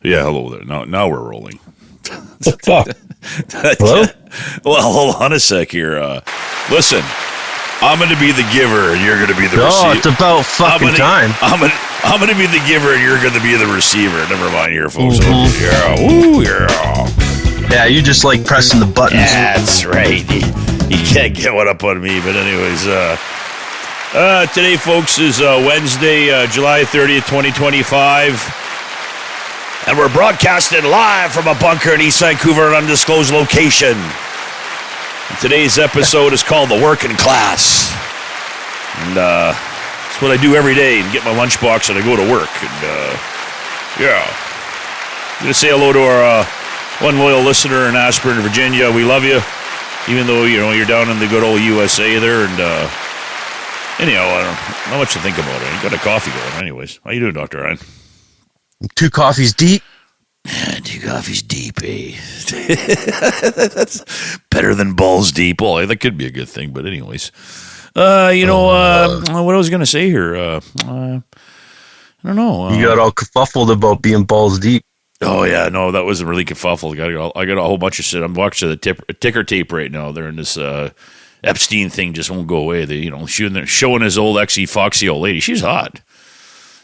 Yeah, hello there. Now we're rolling. What the fuck? Hello? Well, hold on a sec here. Listen, I'm going to be the giver, and you're going to be the receiver. Oh, it's about fucking time. I'm going to be the giver, and you're going to be the receiver. Never mind here, folks. Mm-hmm. Yeah, woo, yeah. Yeah, you just like pressing the buttons. That's right. You can't get one up on me. But anyways, today, folks, is Wednesday, July 30th, 2025. And we're broadcasting live from a bunker in East Vancouver, an undisclosed location. And today's episode is called The Working Class. And it's what I do every day and get my lunchbox and I go to work. And yeah. I'm going to say hello to our one loyal listener in Ashburn, Virginia. We love you. Even though, you're down in the good old USA there. And anyhow, I don't know much to think about it. You got a coffee going anyways. How you doing, Dr. Ryan? 2 coffees deep. 2 coffees deep, eh? That's better than balls deep. Well, that could be a good thing, but anyways. What I was going to say here, I don't know. You got all kerfuffled about being balls deep. Oh, yeah, no, that wasn't really kerfuffled. I got a whole bunch of shit. I'm watching the ticker tape right now. They're in this Epstein thing just won't go away. They, showing his old foxy old lady. She's hot.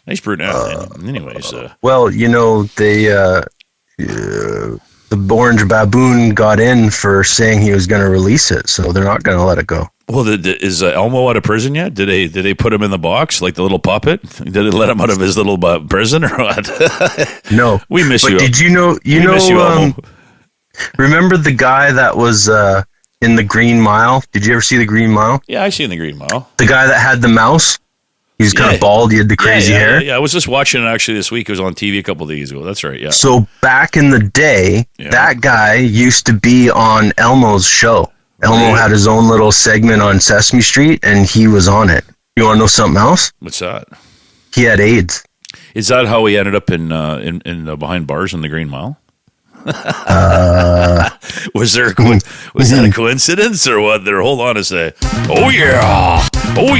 Nice brunette. Anyways. Well, the orange baboon got in for saying he was going to release it, so they're not going to let it go. Well, is Elmo out of prison yet? Did they put him in the box like the little puppet? Did they let him out of his little prison or what? No, we miss you. Did you know? Remember the guy that was in the Green Mile? Did you ever see the Green Mile? Yeah, I seen the Green Mile. The guy that had the mouse. He's kind of bald. He had the crazy hair. Yeah, I was just watching it actually this week. It was on TV a couple of days ago. That's right, yeah. So back in the day, that guy used to be on Elmo's show. Elmo had his own little segment on Sesame Street, and he was on it. You want to know something else? What's that? He had AIDS. Is that how he ended up in behind bars in the Green Mile? Was that a coincidence or what? There, hold on a sec. Oh yeah, ooh,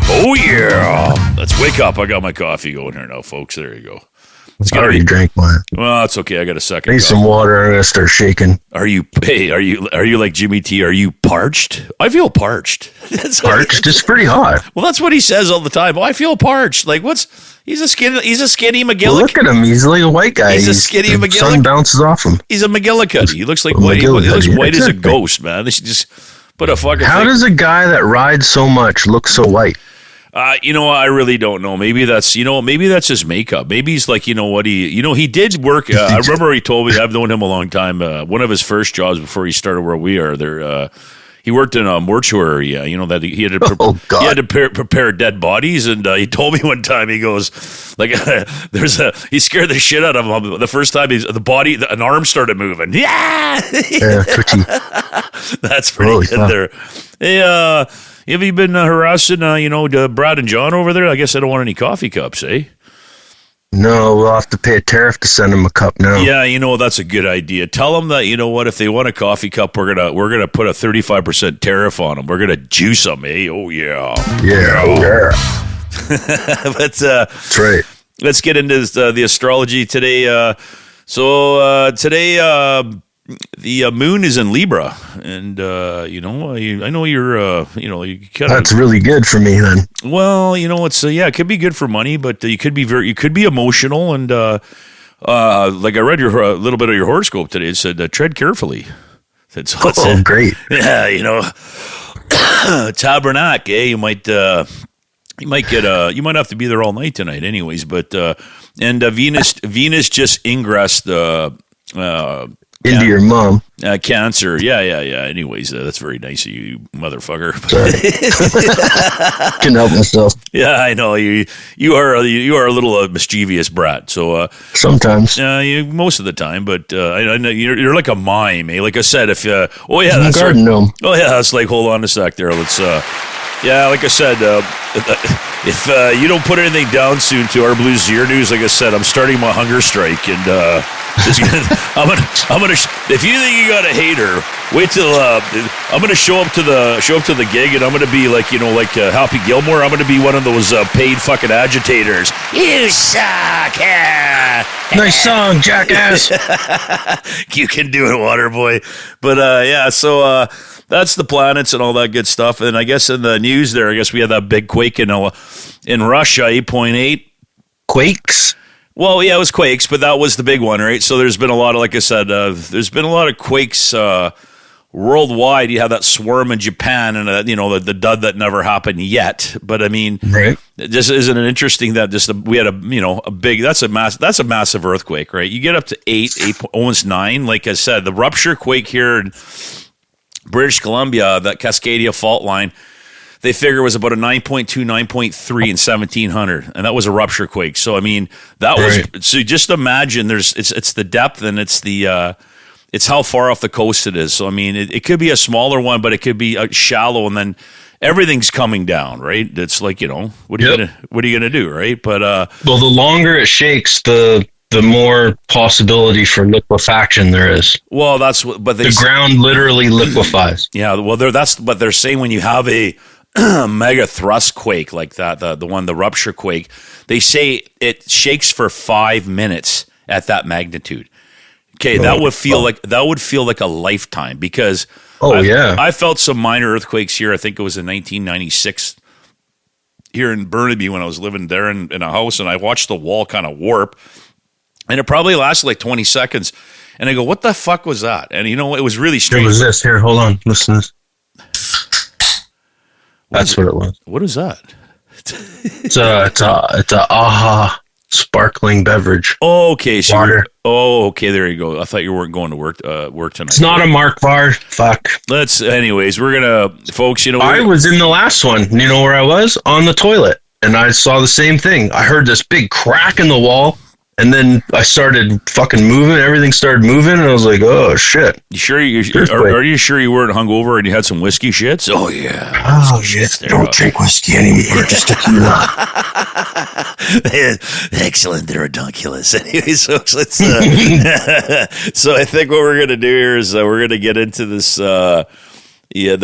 oh yeah. Let's wake up. I got my coffee going here now, folks. There you go. I already drank mine. Well, it's okay. I got a second. I need some water. I'm gonna start shaking. Are you like Jimmy T? Are you parched? I feel parched. Parched? It's pretty hot. Well, that's what he says all the time. Oh, I feel parched. Like he's a skinny McGillican. Well, look at him. He's like a white guy. He's a skinny McGillican. The sun bounces off him. He's a McGillicuddy. He looks like white. He looks white as a ghost, man. They should just put a fucking. How does a guy that rides so much look so white? I really don't know. Maybe that's his makeup. Maybe he's like, he did work. I remember he told me, I've known him a long time. One of his first jobs before he started where we are there, he worked in a mortuary. That he had to prepare dead bodies. And he told me one time, he goes, like, he scared the shit out of him. The first time an arm started moving. Yeah, twitchy. That's pretty good there. Hey, have you been harassing, Brad and John over there? I guess I don't want any coffee cups, eh? No, we'll have to pay a tariff to send them a cup now. Yeah, that's a good idea. Tell them that, if they want a coffee cup, we're gonna put a 35% tariff on them. We're gonna juice them, eh? Oh yeah. Yeah. But that's right. Let's get into the astrology today. Today. The moon is in Libra, and I know you're, you kind of. That's really good for me then. Well, it's it could be good for money, but you could be emotional, and like I read a little bit of your horoscope today. It said tread carefully. Great. Yeah, Tabernacle. You might have to be there all night tonight, anyways. But Venus just ingressed into your mom. Cancer. Yeah. Anyways, that's very nice of you, motherfucker. Couldn't help myself. Yeah, I know. You are a little mischievous brat. So sometimes. Most of the time, but I know you're like a mime, eh? Like I said, if that's garden gnome. Oh yeah, that's like, hold on a sec there. Let's like I said, if you don't put anything down soon to our Blue Zero News, like I said, I'm starting my hunger strike, and I'm gonna. If you think you got a hater, wait till I'm gonna show up to the gig, and I'm gonna be like Happy Gilmore. I'm gonna be one of those paid fucking agitators. You suck. Nice song, jackass. You can do it, Waterboy. But yeah, so that's the planets and all that good stuff. And I guess in the news there, I guess we had that big quake in Russia, 8.8 quakes. Well, yeah, it was quakes, but that was the big one, right? So there's been a lot of, like I said, there's been a lot of quakes worldwide. You have that swarm in Japan, and the dud that never happened yet. But I mean, right? Just isn't it interesting that we had a big that's a massive earthquake, right? You get up to 8, almost 9. Like I said, the rupture quake here in British Columbia, that Cascadia fault line, they figure was about a 9.2, 9.3 in 1700, and that was a rupture quake. So I mean, that was so. Just imagine it's the depth, and it's it's how far off the coast it is. So I mean, it could be a smaller one, but it could be shallow, and then everything's coming down, right? It's like what are you gonna do, right? But well, the longer it shakes, the more possibility for liquefaction there is. Well, that's what. But the ground literally liquefies. Yeah, well, that's what they're saying when you have a mega thrust quake like that, the rupture quake, they say it shakes for 5 minutes at that magnitude. Okay, that would feel like a lifetime, because I felt some minor earthquakes here. I think it was in 1996 here in Burnaby when I was living there in a house, and I watched the wall kind of warp, and it probably lasted like 20 seconds. And I go, what the fuck was that? And it was really strange. It was this. Here, hold on. Listen to this. That's what it was. What is that? It's a AHA sparkling beverage. Oh, okay. So water. Okay. There you go. I thought you weren't going to work tonight. It's not a Mark bar. Fuck. Anyways, we're gonna, folks. I was in the last one. You know where I was? On the toilet, and I saw the same thing. I heard this big crack in the wall. And then I started fucking moving. Everything started moving, and I was like, "Oh shit!" You sure? Are you sure you weren't hungover and you had some whiskey shits? Oh yeah. Oh shit! Don't drink whiskey anymore. Just tequila. Excellent. They're redonkulous. Anyway, so let's. So I think what we're gonna do here is we're gonna get into this. The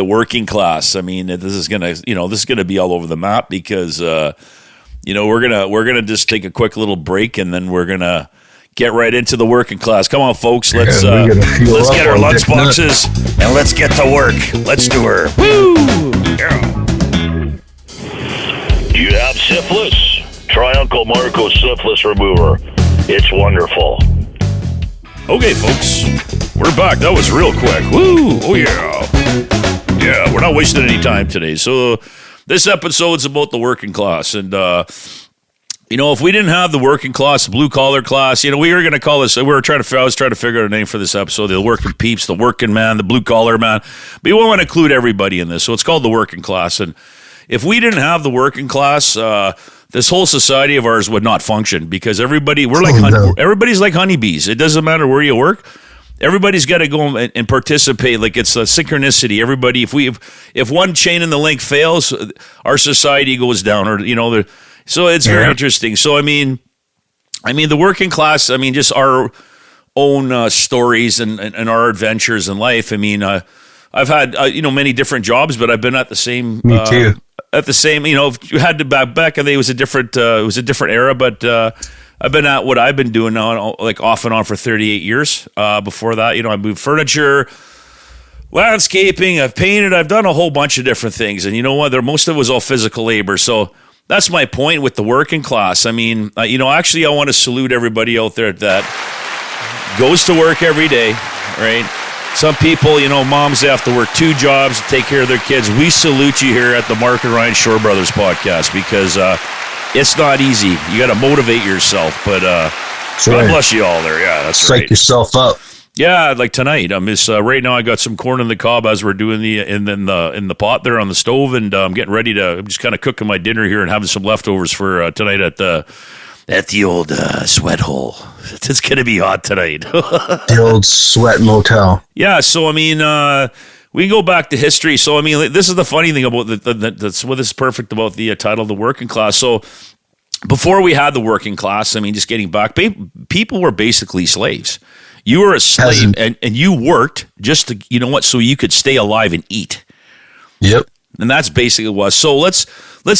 working class. I mean, this is gonna be all over the map because. We're gonna just take a quick little break, and then we're gonna get right into the working class. Come on, folks, let's get our lunch boxes and let's get to work. Let's do her. Woo! Yeah. Do you have syphilis? Try Uncle Marco's syphilis remover. It's wonderful. Okay, folks, we're back. That was real quick. Woo! Oh yeah, yeah. We're not wasting any time today, so. This episode's about the working class, and if we didn't have the working class, the blue collar class, we were going to call this. I was trying to figure out a name for this episode: the working peeps, the working man, the blue collar man. But we want to include everybody in this, so it's called the working class. And if we didn't have the working class, this whole society of ours would not function because everybody's like honeybees. It doesn't matter where you work. Everybody's got to go and participate. Like it's a synchronicity. Everybody, if one chain in the link fails, our society goes down. Or so it's very interesting. So I mean, the working class. I mean, just our own stories and our adventures in life. I mean, I've had many different jobs, but I've been at the same. Me too. At the same, if you had to back, I think it was a different era, but. I've been at what I've been doing now, like off and on for 38 years. Before that, I moved furniture, landscaping, I've painted, I've done a whole bunch of different things. And you know what? Most of it was all physical labor. So that's my point with the working class. I mean, actually, I want to salute everybody out there that goes to work every day, right? Some people, moms, they have to work 2 jobs to take care of their kids. We salute you here at the Marko and Ryan Shorebrothers Podcast because, it's not easy. You got to motivate yourself, but God bless you all there. Yeah, that's right. Psych yourself up. Yeah, like tonight. I'm just right now. I got some corn in the cob as we're doing in the pot there on the stove, and I'm getting ready to. I'm just kind of cooking my dinner here and having some leftovers for tonight at the old sweat hole. It's gonna be hot tonight. The old sweat motel. Yeah. So I mean. We can go back to history. So, I mean, this is the funny thing about that's what is perfect about the title, The Working Class. So, before we had the working class, I mean, just getting back, people were basically slaves. You were a slave, and you worked just to, you know what, so you could stay alive and eat. Yep. And that's basically what it was. So let's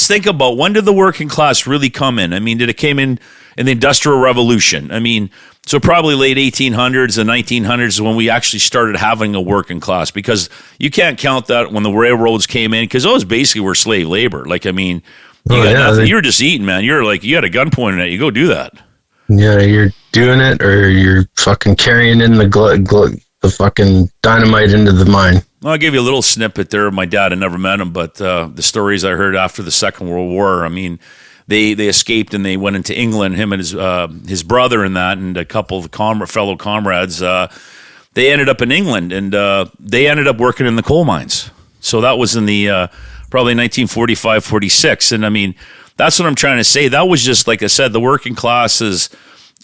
think about, when did the working class really come in? I mean, did it came in the Industrial Revolution? I mean, so probably late 1800s and 1900s is when we actually started having a working class, because you can't count that when the railroads came in, because those basically were slave labor. Like, I mean, you were just eating, man. You're like, you had a gun pointed at you. Go do that. Yeah, you're doing it, or you're fucking carrying in the fucking dynamite into the mine. Well, I'll give you a little snippet there of my dad. I never met him, but the stories I heard after the Second World War, I mean, they escaped and they went into England, him and his brother and that, and a couple of fellow comrades. They ended up in England, and they ended up working in the coal mines. So that was in the probably 1945, 46. And I mean, that's what I'm trying to say. That was just, like I said, the working class is,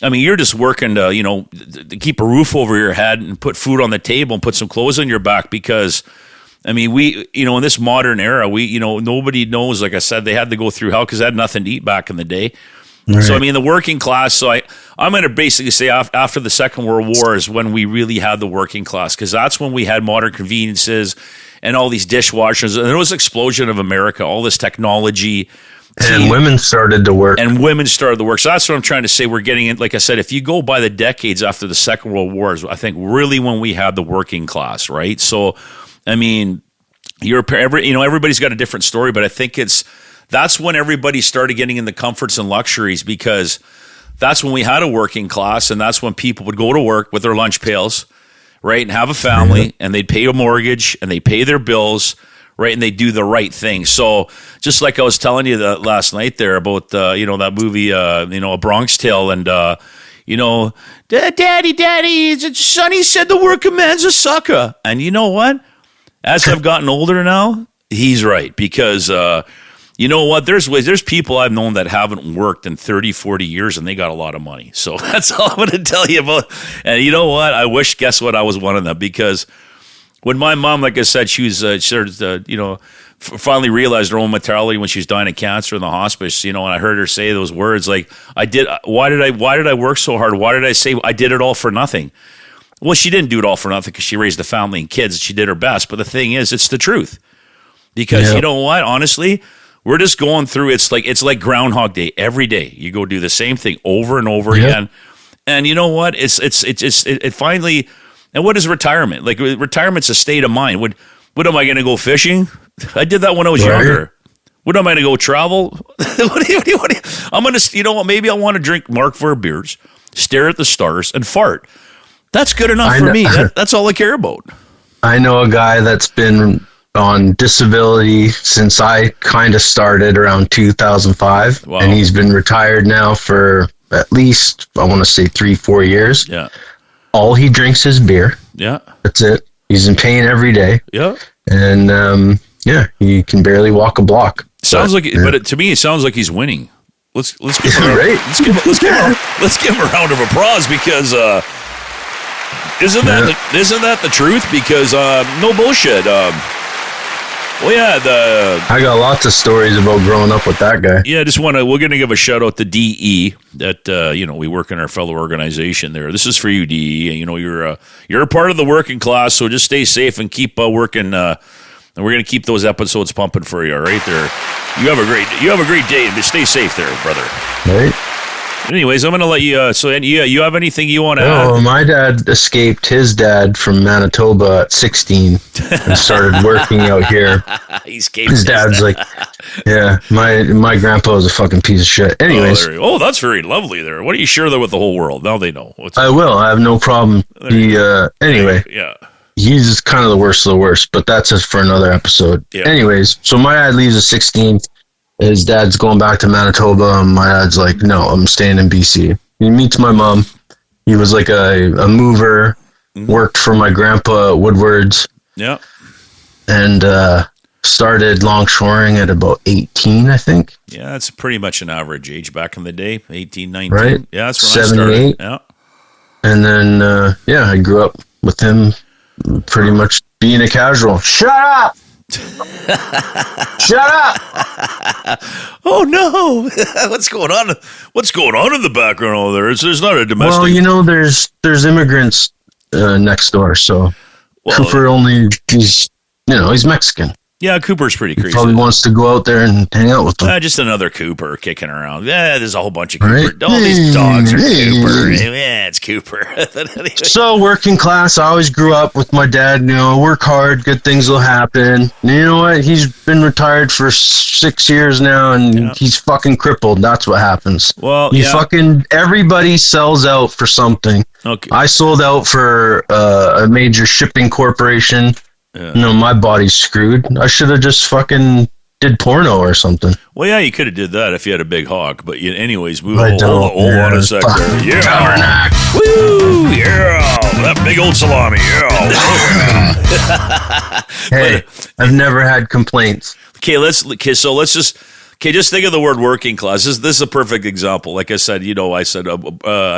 I mean, you're just working to, to keep a roof over your head and put food on the table and put some clothes on your back, because, I mean, we, in this modern era, nobody knows, like I said, they had to go through hell because they had nothing to eat back in the day. Right. So, I mean, the working class, so I'm going to basically say after the Second World War is when we really had the working class, because that's when we had modern conveniences and all these dishwashers, and there was an explosion of America, all this technology. And women started to work. So that's what I'm trying to say. We're getting it. Like I said, if you go by the decades after the Second World War, is I think really when we had the working class, right? So, I mean, everybody's got a different story, but I think that's when everybody started getting in the comforts and luxuries, because that's when we had a working class, and that's when people would go to work with their lunch pails, right, and have a family, and they'd pay a mortgage, and they pay their bills, right, and they do the right thing. So just like I was telling you last night there about, that movie, A Bronx Tale, and, Daddy, Sonny said the working man's a sucker. And you know what? As I've gotten older now, he's right, because, you know what? There's people I've known that haven't worked in 30, 40 years, and they got a lot of money. So that's all I'm going to tell you about. And you know what? Guess what? I was one of them, because when my mom, like I said, she was finally realized her own mortality when she was dying of cancer in the hospice, and I heard her say those words like, why did I work so hard? Why did I say I did it all for nothing? Well, she didn't do it all for nothing, because she raised a family and kids. She did her best. But the thing is, it's the truth. Because you know what? Honestly, we're just going through, it's like Groundhog Day. Every day you go do the same thing over and over again. And you know what? It finally. And what is retirement? Like, retirement's a state of mind. What am I going to go fishing? I did that when I was younger. What am I going to go travel? I'm going to, maybe I want to drink Mark IV beers, stare at the stars, and fart. That's good enough for me. That's all I care about. I know a guy that's been on disability since I kind of started around 2005. Wow. And he's been retired now for at least, I want to say 3-4 years. Yeah. All he drinks is beer. Yeah. That's it. He's in pain every day. Yeah. And he can barely walk a block. But to me, it sounds like he's winning. Let's give him a round of applause, because isn't that the truth? Because no bullshit. I got lots of stories about growing up with that guy. Yeah, we're going to give a shout out to DE that, we work in our fellow organization there. This is for you, DE. You're a part of the working class, so just stay safe and keep working. And we're going to keep those episodes pumping for you, all right there. You have a great day, and stay safe there, brother. Right. Anyways, I'm going to let you, you have anything you want to add? Oh, my dad escaped his dad from Manitoba at 16 and started working out here. His dad's like, yeah, my grandpa was a fucking piece of shit. Anyways. That's very lovely there. Why don't you share that with the whole world? Now they know. I will. I have no problem. Anyway. Yeah. He's kind of the worst of the worst, but that's just for another episode. Yeah. Anyways, so my dad leaves at 16. His dad's going back to Manitoba, and my dad's like, no, I'm staying in BC. He meets my mom. He was like a mover, worked for my grandpa at Woodward's. Yeah. And started longshoring at about 18, I think. Yeah, that's pretty much an average age back in the day, 18, 19. Right. Yeah, that's when I started. Yeah. And then, I grew up with him pretty much being a casual. Shut up! Shut up! Oh no! What's going on? What's going on in the background over there? There's not a domestic. Well, there's immigrants next door, so Cooper he's Mexican. Yeah, Cooper's pretty crazy. He probably wants to go out there and hang out with them. Just another Cooper kicking around. Yeah, there's a whole bunch of Cooper. Right? All these dogs are Cooper. Yeah, it's Cooper. Anyway. So, working class, I always grew up with my dad, work hard, good things will happen. And you know what? He's been retired for 6 years now, and he's fucking crippled. That's what happens. Well, everybody sells out for something. Okay. I sold out for a major shipping corporation. Yeah. My body's screwed. I should have just fucking did porno or something. Well, yeah, you could have did that if you had a big hawk. But anyways, hold on a second. Yeah. Woo! Yeah. That big old salami. Yeah. Hey, I've never had complaints. Just think of the word working class. This is a perfect example. Like I said, I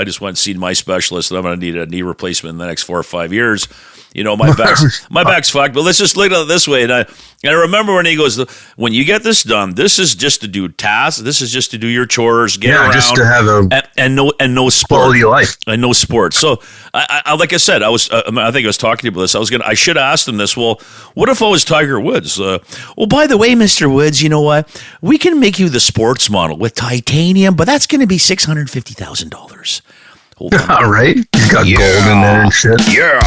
just went and seen my specialist, and I'm going to need a knee replacement in the next 4 or 5 years. My back's fucked. But let's just look at it this way. And I remember when he goes, when you get this done, this is just to do tasks. This is just to do your chores, get around, just to have and no sport, quality of life, and no sports. So I like I said, I think I was talking to you about this. I should have asked him this. Well, what if I was Tiger Woods? By the way, Mr. Woods, you know what? We can make you the sports model with titanium, but that's going to be $650,000. All right. You got gold in there and shit. Yeah.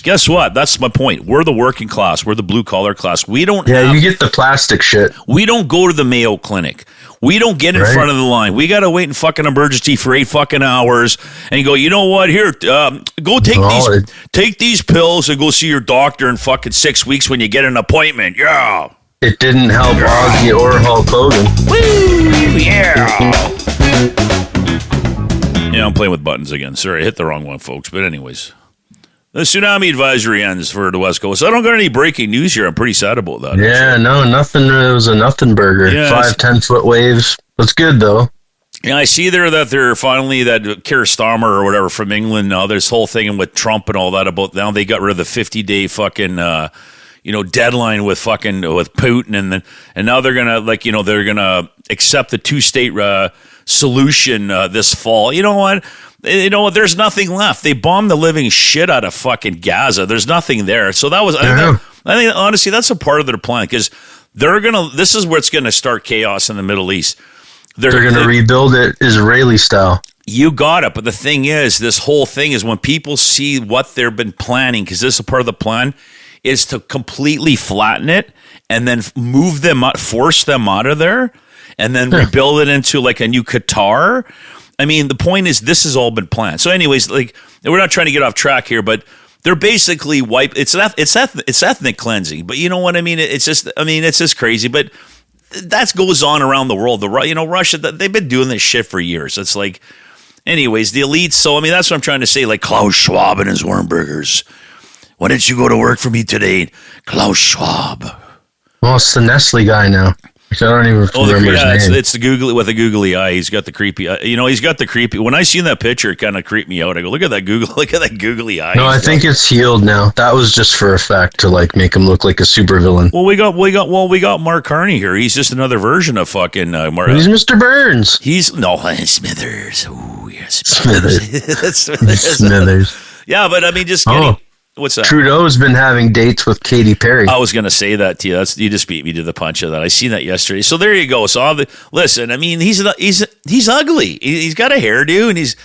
Guess what? That's my point. We're the working class. We're the blue collar class. We don't you get the plastic shit. We don't go to the Mayo Clinic. We don't get in front of the line. We got to wait in fucking emergency for 8 fucking hours and go, you know what? Here, go take these pills and go see your doctor in fucking 6 weeks when you get an appointment. Yeah. It didn't help Ozzy or Hulk Hogan. Woo! Yeah. Yeah, I'm playing with buttons again. Sorry, I hit the wrong one, folks. But anyways, the tsunami advisory ends for the West Coast. I don't got any breaking news here. I'm pretty sad about that. Yeah, no, nothing. It was a nothing burger. Yeah, 5-10 foot waves. That's good, though. Yeah, I see there that they're finally, that Keir Starmer or whatever from England, now this whole thing with Trump and all that about, now they got rid of the 50-day fucking, deadline with Putin. And now they're going to, they're going to accept the 2-state solution this fall. You know what? There's nothing left. They bombed the living shit out of fucking Gaza. There's nothing there. So that was, I think honestly, that's a part of their plan, because this is where it's going to start chaos in the Middle East. They're going to rebuild it Israeli style. You got it. But the thing is, this whole thing is when people see what they've been planning, because this is a part of the plan, is to completely flatten it and then move them out, force them out of there, and then rebuild it into like a new Qatar. I mean, the point is, this has all been planned. So anyways, like, we're not trying to get off track here, but they're basically it's ethnic cleansing. But you know what I mean? It's just crazy. But that goes on around the world. Russia, they've been doing this shit for years. It's like, anyways, the elites. So, I mean, that's what I'm trying to say. Like Klaus Schwab and his Wernburgers. Why didn't you go to work for me today? Klaus Schwab. Well, it's the Nestle guy now. I don't even remember his name. It's the googly with a googly eye. He's got the creepy. He's got the creepy. When I seen that picture, it kind of creeped me out. I go, look at that googly eye. No, I think it's healed now. That was just for effect to like make him look like a supervillain. Well, we got Mark Carney here. He's just another version of fucking Mark. He's Mr. Burns. Smithers. Oh yes, Smithers. Smithers. Yeah, but I mean, just kidding. What's that? Trudeau's been having dates with Katy Perry. I was going to say that to you. You just beat me to the punch of that. I seen that yesterday. So there you go. So listen, I mean, he's ugly. He's got a hairdo, and he's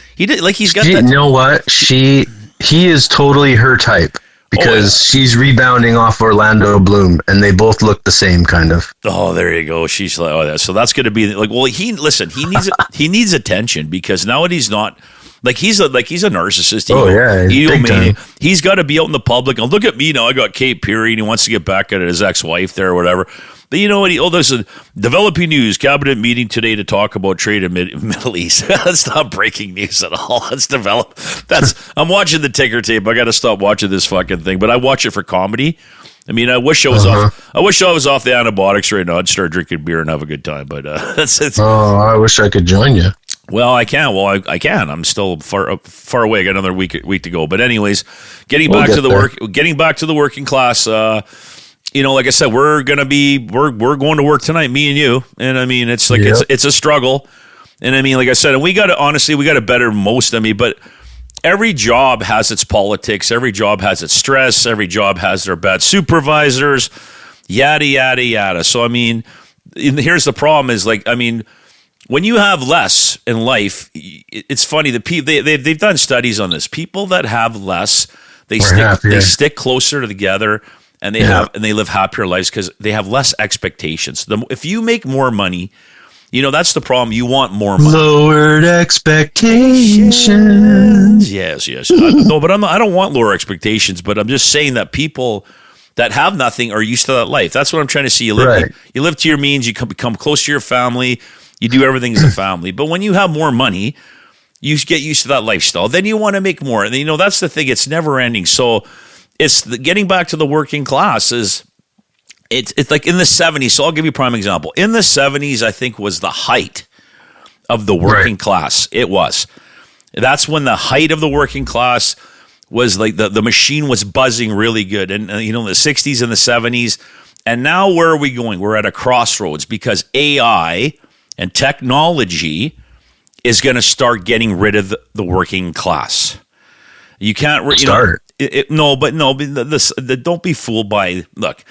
got. You know what? He is totally her type, because she's rebounding off Orlando Bloom, and they both look the same, kind of. Oh, there you go. She's like, so that's going to be like, well, he needs attention, because now he's not. He's a narcissist. He's got to be out in the public. And look at me now. I got Kate Perry, and he wants to get back at his ex-wife there or whatever. But you know what? There's a developing news cabinet meeting today to talk about trade in Middle East. That's not breaking news at all. I'm watching the ticker tape. I got to stop watching this fucking thing. But I watch it for comedy. I mean, I wish I was off. I wish I was off the antibiotics right now. I'd start drinking beer and have a good time. But that's. Oh, I wish I could join you. Well, I can. I can. I'm still far away. I got another week to go. But anyways, getting back to the working class. like I said, we're going to work tonight, me and you. And I mean, it's like, it's a struggle. And I mean, like I said, and we got to better most of me, but every job has its politics. Every job has its stress. Every job has their bad supervisors, yada, yada, yada. So, I mean, here's the problem is like, I mean, when you have less in life, it's funny. They've done studies on this. People that have less, they stick closer together, and they live happier lives because they have less expectations. If you make more money, that's the problem. You want more money. Lowered expectations. Yes. No, but I don't want lower expectations. But I'm just saying that people that have nothing are used to that life. That's what I'm trying to see. You live to your means. You become close to your family. You do everything as a family. But when you have more money, you get used to that lifestyle. Then you want to make more. And that's the thing. It's never ending. So it's getting back to the working class is it's like in the 70s. So I'll give you a prime example. In the 70s, I think was the height of the working class. It was. That's when the height of the working class was like the machine was buzzing really good. And, the 60s and the 70s. And now where are we going? We're at a crossroads because AI and technology is going to start getting rid of the working class. You can't start. Don't be fooled by. Look,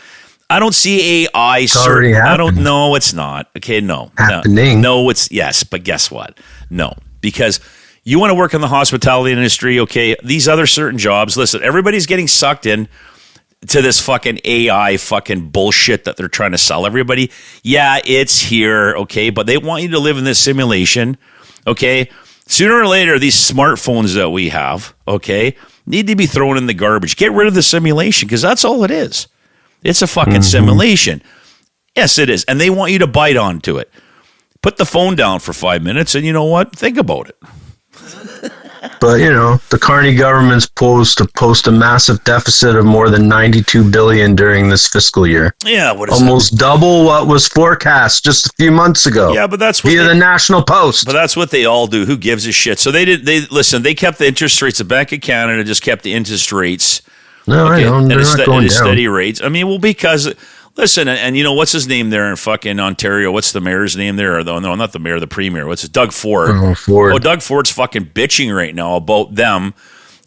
I don't see AI. It's already happening. No, it's not. Okay, no, happening. No, it's yes, but guess what? No, because you want to work in the hospitality industry. Okay, these other certain jobs. Listen, everybody's getting sucked in to this fucking AI fucking bullshit that they're trying to sell everybody. Yeah, it's here, okay, but they want you to live in this simulation, okay? Sooner or later, these smartphones that we have, okay, need to be thrown in the garbage. Get rid of the simulation because that's all it is. It's a fucking simulation. Yes, it is. And they want you to bite onto it. Put the phone down for 5 minutes and you know what? Think about it. But, the Carney government's supposed to post a massive deficit of more than $92 billion during this fiscal year. Yeah, what is almost double what was forecast just a few months ago. Yeah, but that's what via the National Post. But that's what they all do. Who gives a shit? So they kept the interest rates. The Bank of Canada just kept the interest rates. No, I know. They're not going down. Steady rates. I mean, well, because listen, and what's his name there in fucking Ontario? What's the mayor's name there? No, not the mayor, the premier. What's it? Doug Ford. Oh, Doug Ford's fucking bitching right now about them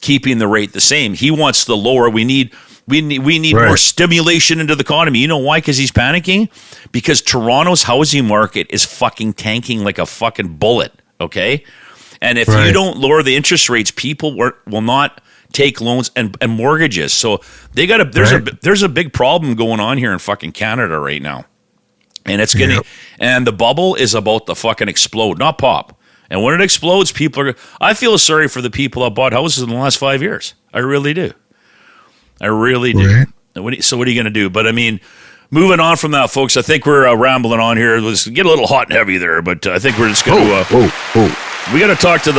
keeping the rate the same. He wants the lower. We need more stimulation into the economy. You know why? Because he's panicking. Because Toronto's housing market is fucking tanking like a fucking bullet. Okay, and if you don't lower the interest rates, people will not take loans and mortgages. So they got there's a big problem going on here in fucking Canada right now. And it's getting and the bubble is about to fucking explode, not pop. And when it explodes, I feel sorry for the people that bought houses in the last 5 years. I really do. I really do. Right. So what are you going to do? But I mean, moving on from that, folks, I think we're rambling on here. Let's get a little hot and heavy there, but I think we're just going to we got to talk to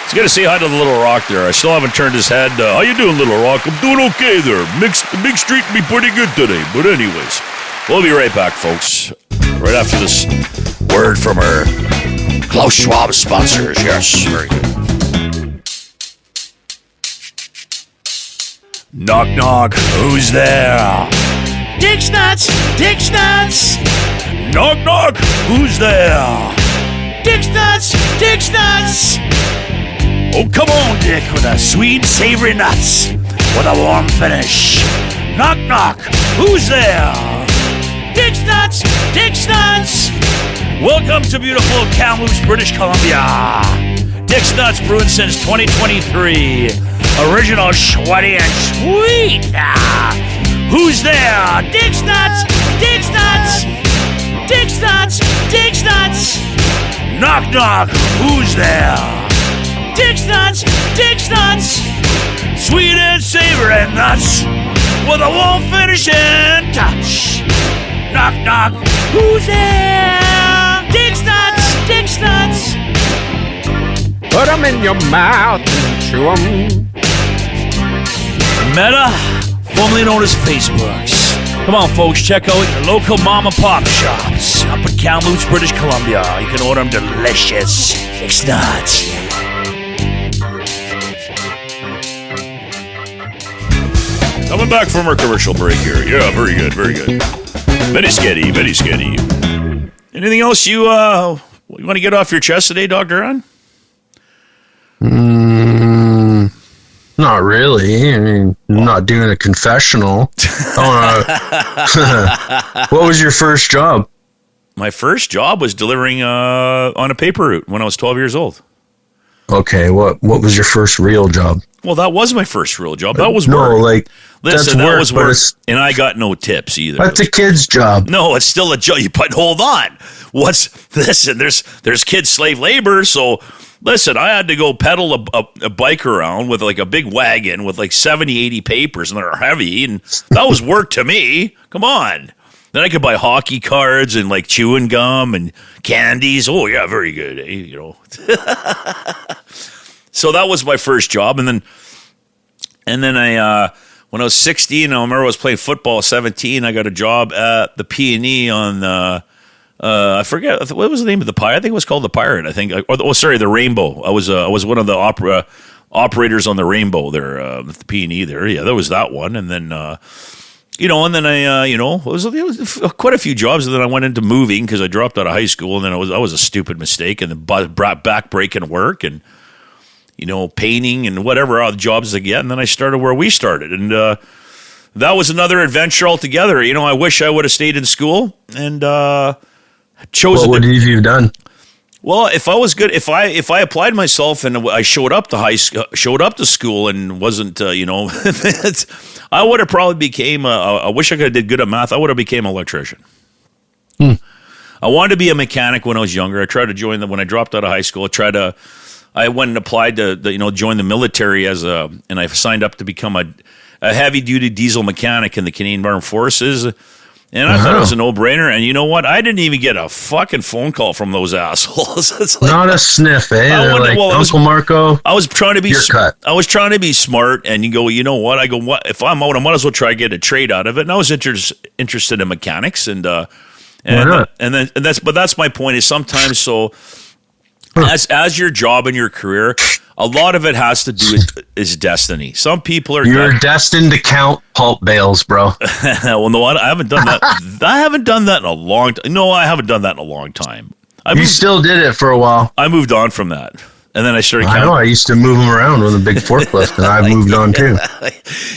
Let's get to say hi to the Little Rock there. I still haven't turned his head. How you doing, Little Rock? I'm doing okay there. Big Street be pretty good today. But anyways, we'll be right back, folks. Right after this word from our Klaus Schwab sponsors. Yes, very good. Knock, knock. Who's there? Dick's Nuts. Dick's Nuts. Knock, knock. Who's there? Dick's Nuts. Dick's Nuts. Oh, come on, Dick, with a sweet, savory nuts with a warm finish. Knock, knock. Who's there? Dick's Nuts. Dick's Nuts. Welcome to beautiful Kamloops, British Columbia. Dick's Nuts brewing since 2023. Original, sweaty, and sweet. Who's there? Dick's Nuts. Dick's Nuts. Dick's Nuts. Dick's Nuts. Knock, knock. Who's there? Dick's Nuts, Dick's Nuts, sweet and savory nuts, with a warm finish and touch. Knock, knock, who's there? Dick's Nuts, Dick's Nuts. Put 'em in your mouth and chew 'em. Meta, formerly known as Facebooks. Come on, folks, check out your local mom and pop shops up in Kamloops, British Columbia. You can order them delicious. Dick's Nuts. Coming back from our commercial break here. Yeah, very good, very good. Very sketty, very sketty. Anything else you want to get off your chest today, Dr. Ryan? Not really. I mean, I'm not doing a confessional. What was your first job? My first job was delivering on a paper route when I was 12 years old. Okay, what was your first real job? Well, that was my first real job. That was no, work. like Listen, that's that was work, work, and I got no tips either. That's a kid's job. No, it's still a job. But hold on, listen? There's kid slave labor, so. Listen, I had to go pedal a bike around with like a big wagon with like 70, 80 papers, and they're heavy, and that was work to me. Come on. Then I could buy hockey cards and like chewing gum and candies. Oh, yeah, very good. Eh? You know. So that was my first job, and then I when I was 16, I remember I was playing football. 17, I got a job at the P&E on. I forget what was the name of the pirate. I think it was called the Pirate. I think. The Rainbow. I was one of the operators on the Rainbow there at the P&E there. Yeah, there was that one, and then it was quite a few jobs, and then I went into moving because I dropped out of high school, and then that was a stupid mistake, and then brought back breaking work and painting and whatever other jobs I get, and then I started where we started, and that was another adventure altogether. I wish I would have stayed in school and. What would you have done? Well, if I was good, if I applied myself and I showed up to school and wasn't, I would have probably became. I wish I could have did good at math. I would have became an electrician. I wanted to be a mechanic when I was younger. I tried to join when I dropped out of high school. I went and applied to join the military and I signed up to become a heavy duty diesel mechanic in the Canadian Armed Forces. And I thought it was a no-brainer. And you know what? I didn't even get a fucking phone call from those assholes. It's like, not a sniff, eh? Uncle Marko, I was trying to be cut. I was trying to be smart, and you go, you know what? I go, what if I'm out? I might as well try to get a trade out of it. And I was interested in mechanics, that's my point. Is sometimes as your job and your career, a lot of it has to do with is destiny. Some people are destined to count pulp bales, bro. Well, no, I haven't done that. I haven't done that in a long time. No, I haven't done that in a long time. You still did it for a while. I moved on from that, and then I started counting. I know. I used to move them around with a big forklift, and I moved on too.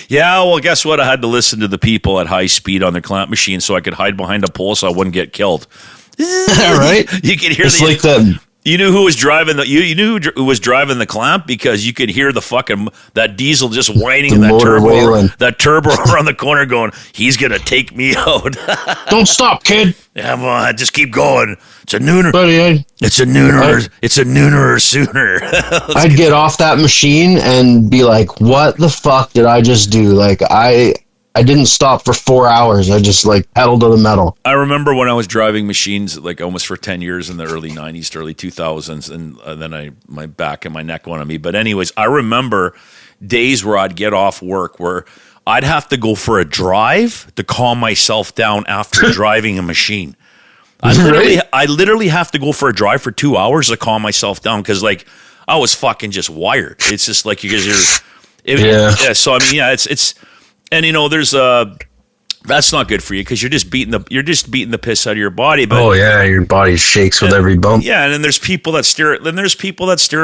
Yeah, well, guess what? I had to listen to the people at high speed on their clamp machine so I could hide behind a pole so I wouldn't get killed. Right? You could hear like that. You knew who was driving you knew who was driving the clamp because you could hear that diesel just whining in that turbo around the corner going, he's gonna take me out. Don't stop, kid. Come on, just keep going. It's a nooner. Buddy, it's a nooner. It's a nooner or sooner. I'd get off that machine and be like, what the fuck did I just do? Like I didn't stop for 4 hours. I just pedal to the metal. I remember when I was driving machines almost for 10 years in the early 90s to early 2000s, and then my back and my neck went on me. But anyways, I remember days where I'd get off work where I'd have to go for a drive to calm myself down after driving a machine. I literally have to go for a drive for 2 hours to calm myself down because I was fucking just wired. It's just like So I mean, it's. And there's that's not good for you because you're just beating the piss out of your body. But your body shakes with every bump. Yeah, and then there's people that stare at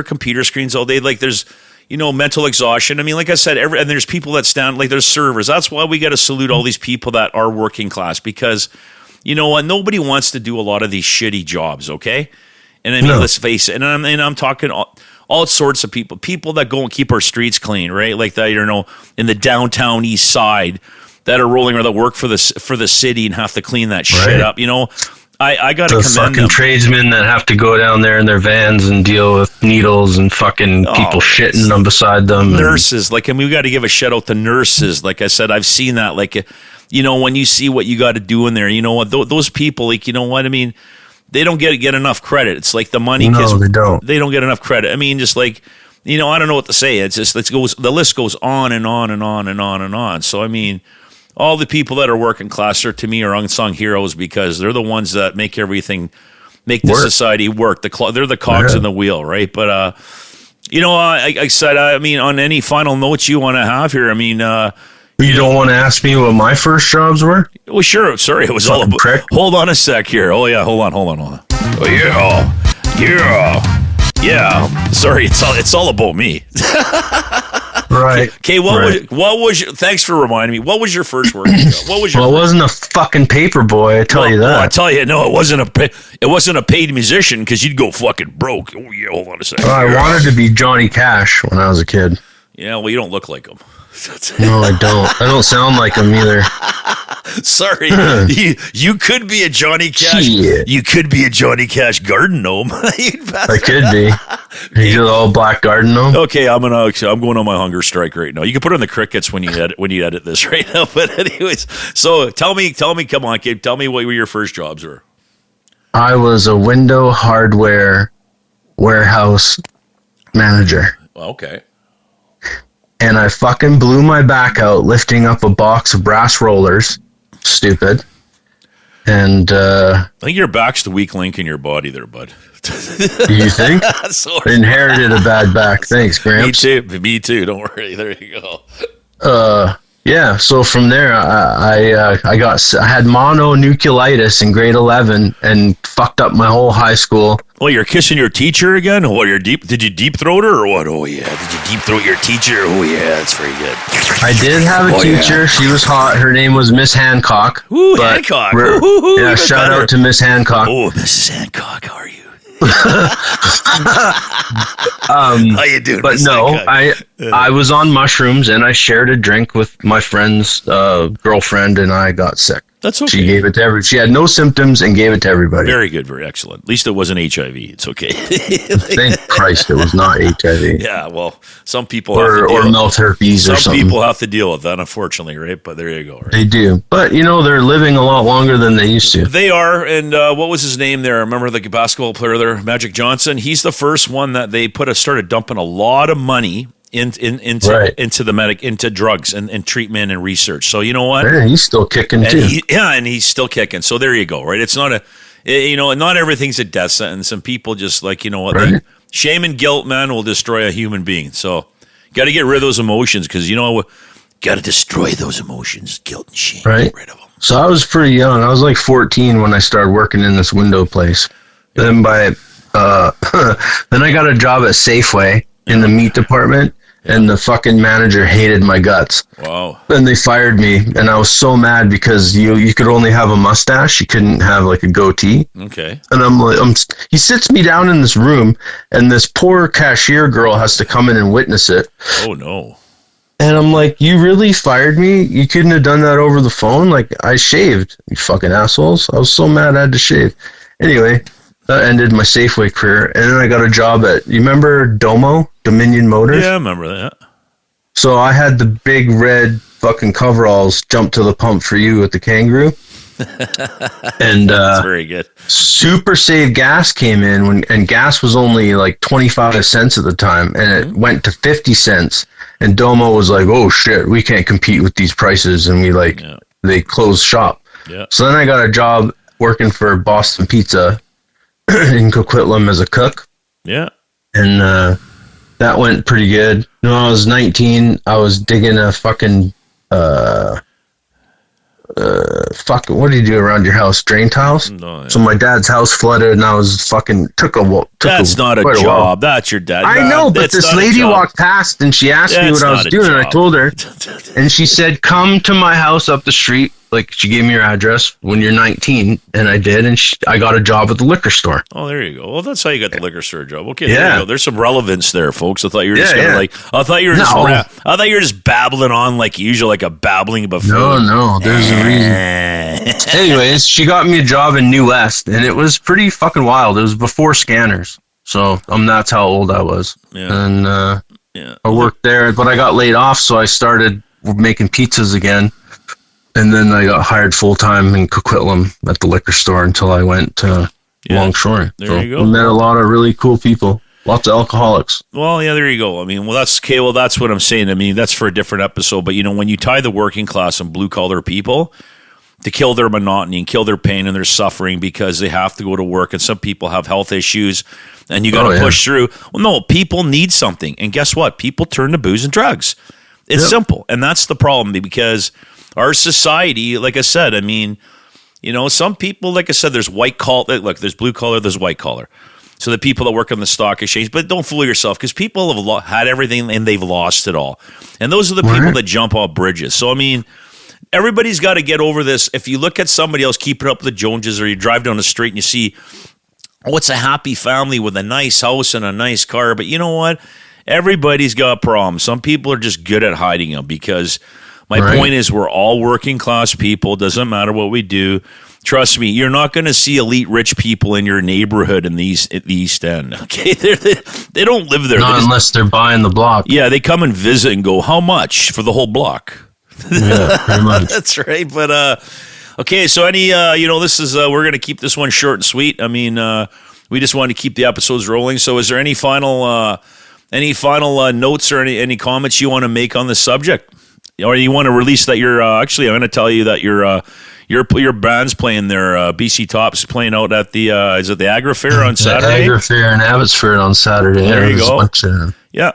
computer screens all day. There's mental exhaustion. I mean, like I said, and there's people that stand there's servers. That's why we got to salute all these people that are working class because you know what? Nobody wants to do a lot of these shitty jobs. Okay, and I mean, let's face it. And I'm talking. All sorts of people that go and keep our streets clean, right? Like that, in the downtown east side that are rolling or that work for the city and have to clean that shit up. I got to commend them. The fucking tradesmen that have to go down there in their vans and deal with needles and fucking people shitting them beside them. Nurses, we got to give a shout out to nurses. Like I said, I've seen that. When you see what you got to do in there, you know what? Those people, I mean. They don't get enough credit. It's like the money. No, they don't. They don't get enough credit. I mean, just I don't know what to say. It's just the list goes on and on and on and on and on. So I mean, all the people that are working class to me are unsung heroes because they're the ones that make the society work. They're the cogs in the wheel, right? But I said, I mean, on any final notes you want to have here, I mean, You don't want to ask me what my first jobs were? Well, sure. Sorry, it was all Fucking about. prick. Hold on a sec here. Oh yeah, hold on. Oh yeah. Sorry, it's all about me. Right. Okay, what was your, thanks for reminding me. What was your first working job? What was your? Well, it wasn't a fucking paper boy. I tell you that. Well, I tell you, no, it wasn't a paid musician because you'd go fucking broke. Oh yeah, hold on a second. Well, I wanted to be Johnny Cash when I was a kid. Yeah, well, you don't look like him. No, I don't. I don't sound like him either. Sorry, you could be a Johnny Cash. Shit. You could be a Johnny Cash garden gnome. I could be. You get all black garden gnome. Okay, I'm going on my hunger strike right now. You can put on the crickets when you edit this right now. But anyways, so tell me, come on, kid, tell me what your first jobs were. I was a window hardware warehouse manager. Okay. And I fucking blew my back out lifting up a box of brass rollers. Stupid. And I think your back's the weak link in your body there, bud. you think? I inherited a bad back. Thanks, Gramps. Me too. Don't worry. There you go. Yeah. So from there, I had mononucleosis in grade 11 and fucked up my whole high school. Oh, you're kissing your teacher again? Oh, did you deep throat her or what? Oh yeah. Did you deep throat your teacher? Oh yeah, that's very good. I did have a teacher. Yeah. She was hot. Her name was Miss Hancock. Ooh, Hancock. Yeah, shout out to Miss Hancock. Oh, Mrs. Hancock, how are you? How you doing? But no, I was on mushrooms and I shared a drink with my friend's girlfriend and I got sick. That's okay. She gave it to she had no symptoms and gave it to everybody. Very good, very excellent. At least it wasn't HIV. It's okay. Thank Christ it was not HIV. Yeah, well, some people or mouth herpes or something. Some people have to deal with that, unfortunately, right? But there you go. Right? They do. But, they're living a lot longer than they used to. They are. And what was his name there? Remember the basketball player there, Magic Johnson? He's the first one that they started dumping a lot of money into drugs and treatment and research. So you know what? Yeah, he's still kicking too. And he's still kicking. So there you go. Right? It's not not everything's a death sentence. And people just like, right. Shame and guilt, man, will destroy a human being. So got to get rid of those emotions because got to destroy those emotions, guilt and shame. Right. Get rid of them. So I was pretty young. I was like 14 when I started working in this window place. Then then I got a job at Safeway in the meat department. And the fucking manager hated my guts. Wow. And they fired me. And I was so mad because you could only have a mustache. You couldn't have like a goatee. Okay. And he sits me down in this room and this poor cashier girl has to come in and witness it. Oh, no. And I'm like, you really fired me? You couldn't have done that over the phone? Like, I shaved, you fucking assholes. I was so mad I had to shave. Anyway, that ended my Safeway career. And then I got a job you remember Dominion Motors? Yeah, I remember that. So I had the big red fucking coveralls jump to the pump for you with the kangaroo. And that's very good. Super Save gas came in and gas was only like 25 cents at the time and it went to 50 cents. And Domo was like, oh shit, we can't compete with these prices. And they closed shop. Yeah. So then I got a job working for Boston Pizza in Coquitlam as a cook. Yeah. And that went pretty good. When I was 19, I was digging a fucking what do you do around your house? Drain tiles? No, yeah. So my dad's house flooded and I was fucking That's not a job. That's your dad. I know, but this lady walked past and she asked me what I was doing and I told her and she said, come to my house up the street. Like, she gave me her address when you're 19, and I did, and I got a job at the liquor store. Oh, there you go. Well, that's how you got the liquor store job. Okay, yeah. There you go. There's some relevance there, folks. I thought you were just I thought you were just babbling on like usual, like a babbling buffoon. No, there's a reason. Anyways, she got me a job in New West, and it was pretty fucking wild. It was before scanners, so that's how old I was. Yeah. And I worked there, but I got laid off, so I started making pizzas again. And then I got hired full-time in Coquitlam at the liquor store until I went to Longshore. There you go. I met a lot of really cool people. Lots of alcoholics. Well, yeah, there you go. I mean, that's what I'm saying. I mean, that's for a different episode. But, when you tie the working class and blue-collar people to kill their monotony and kill their pain and their suffering because they have to go to work and some people have health issues and you got to push through. Well, no, people need something. And guess what? People turn to booze and drugs. It's simple. And that's the problem, because our society, like I said, I mean, some people, like I said, there's white collar. Look, there's blue collar, there's white collar. So the people that work on the stock exchange, but don't fool yourself, because people have had everything and they've lost it all. And those are the people that jump off bridges. So, I mean, everybody's got to get over this. If you look at somebody else keeping up with the Joneses, or you drive down the street and you see, it's a happy family with a nice house and a nice car. But you know what? Everybody's got problems. Some people are just good at hiding them, because my point is, we're all working class people. Doesn't matter what we do. Trust me, you're not going to see elite rich people in your neighborhood at the East End. Okay, they don't live there. Not unless they're buying the block. Yeah, they come and visit and go, how much for the whole block? Yeah, pretty much. That's right. But okay, so this is we're going to keep this one short and sweet. I mean, we just want to keep the episodes rolling. So, is there any final notes or any comments you want to make on this subject, or you want to release that you're actually? I'm going to tell you that your band's playing their BC Tops playing out at the is it the Agri Fair on Saturday? Agri Fair in Abbotsford on Saturday. There you go.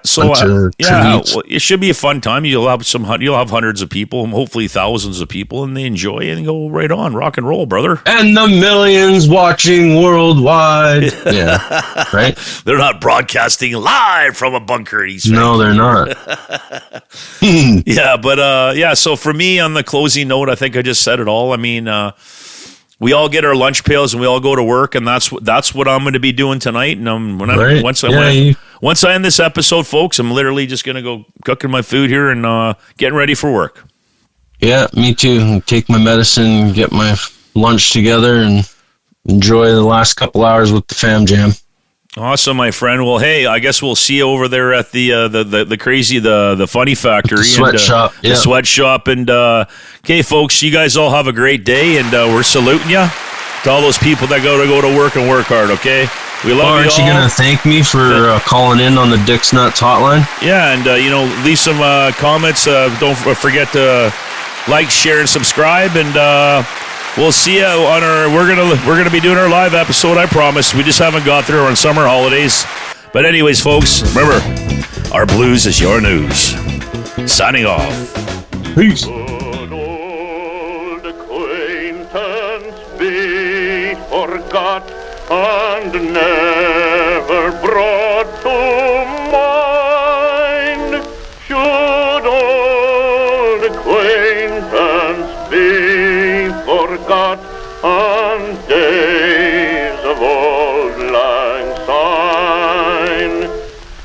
So it should be a fun time. You'll have hundreds of people, and hopefully thousands of people, and they enjoy it and go right on, rock and roll, brother. And the millions watching worldwide. Yeah, right. They're not broadcasting live from a bunker at East. No, they're not. Yeah, but so for me, on the closing note, I think I just said it all. I mean, we all get our lunch pails and we all go to work, and that's what I'm going to be doing tonight. And once I end this episode, folks, I'm literally just going to go cooking my food here and getting ready for work. Yeah, me too. Take my medicine, get my lunch together, and enjoy the last couple hours with the fam jam. Awesome, my friend. Well, hey, I guess we'll see you over there at the crazy the Funny Factory, the sweatshop. The sweatshop. And okay, folks, you guys all have a great day, and we're saluting you to all those people that go to work and work hard. Okay, we love you all. Aren't you gonna thank me for calling in on the Dick's Nuts hotline? Yeah, and leave some comments. Don't forget to like, share, and subscribe. And we'll see you on we're gonna be doing our live episode, I promise. We just haven't got there on summer holidays. But anyways, folks, remember, our blues is your news. Signing off. Peace. Good old acquaintance be forgot and never brought to mind. Should old acquaintance be forgot on days of old lang syne.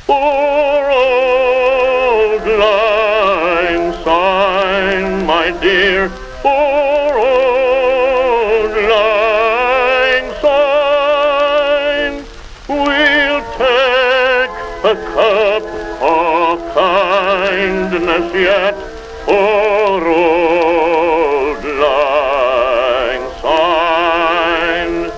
Poor old lang syne, my dear, poor old lang syne. We'll take a cup of kindness yet for old lang syne.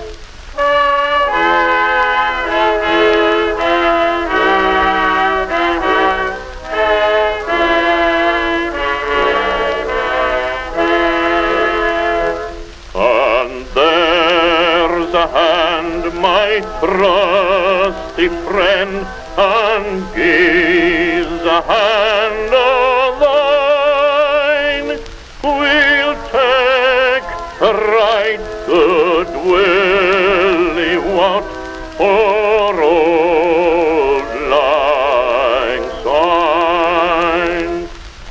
And there's a hand, my trusty friend, and gives a hand of thine. We'll take a right good willy wot for old lang syne.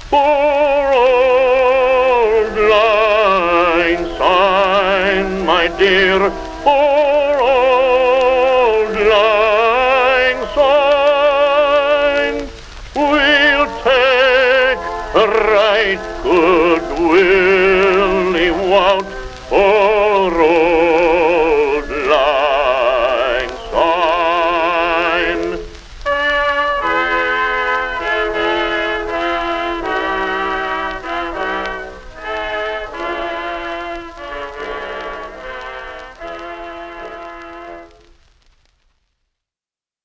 For old lang syne, my dear, for old lang syne. We'll take a right good will.